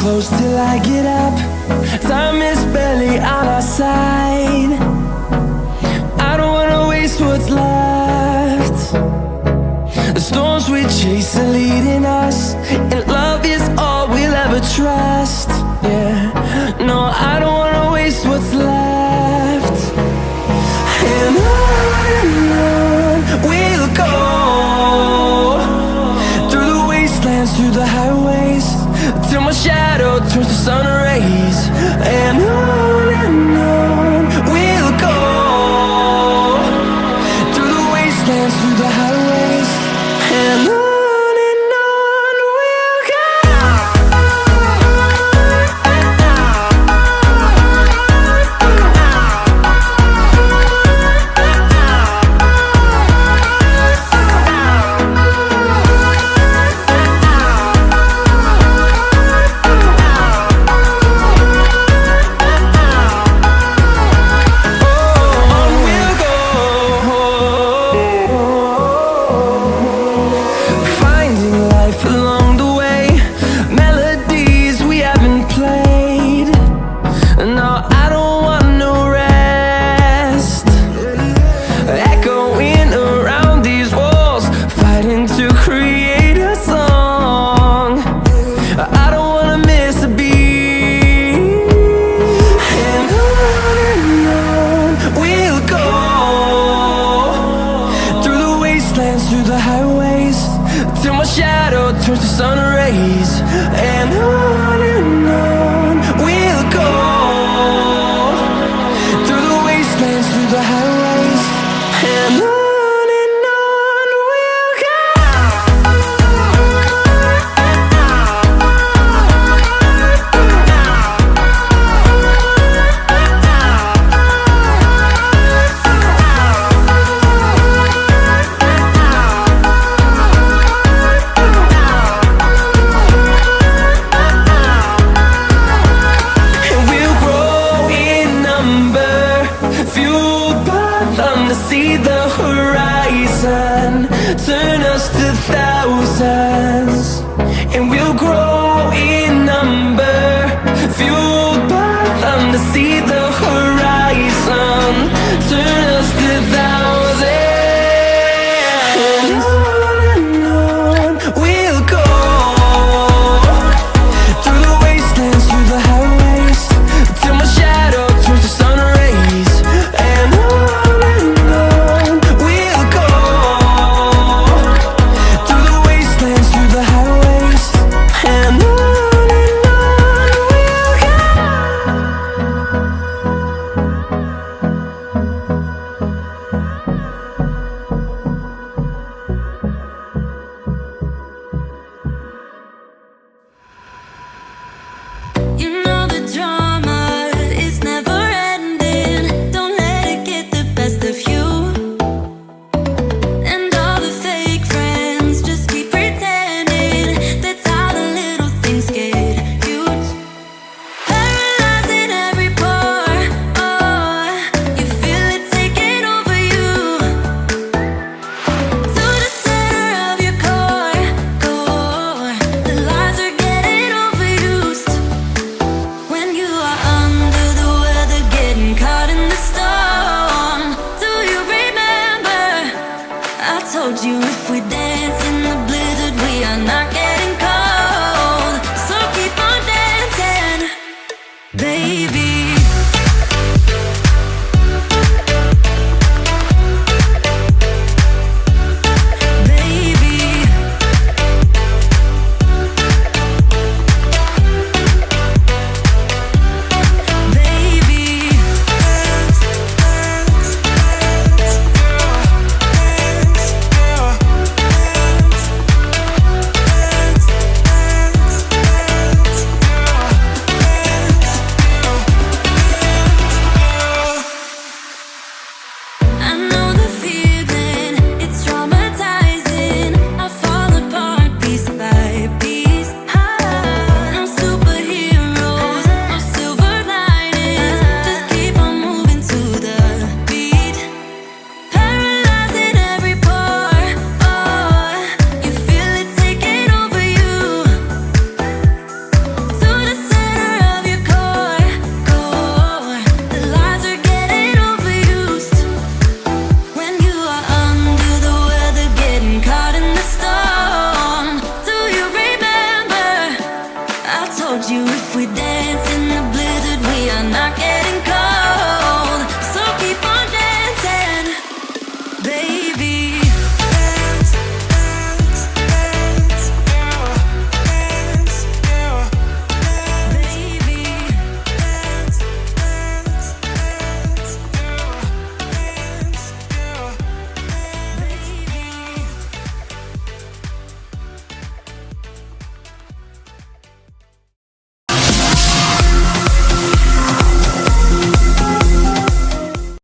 close till I get up. Time is barely on our side. I don't wanna waste what's left. The storms we chase are leading us, and love is all we'll ever trust. Yeah, no, I don't wanna waste what's left. And on we'll go, through the wastelands, through the highways, till my shadow turns to sun rays. And on we'll go, through the wastelands, through the highways, and on we'll go. Through the highways, till my shadow turns to sun rays. And on we'll go, through the wastelands, through the highways, and on we'll go. See the horizon, turn us to thousands, and we'll grow in number, fueled by them. To see the horizon, turn us to thousands, and on we'll go, through the wastelands, through the highways, till my shadow turns to sun rays. And told you if we dance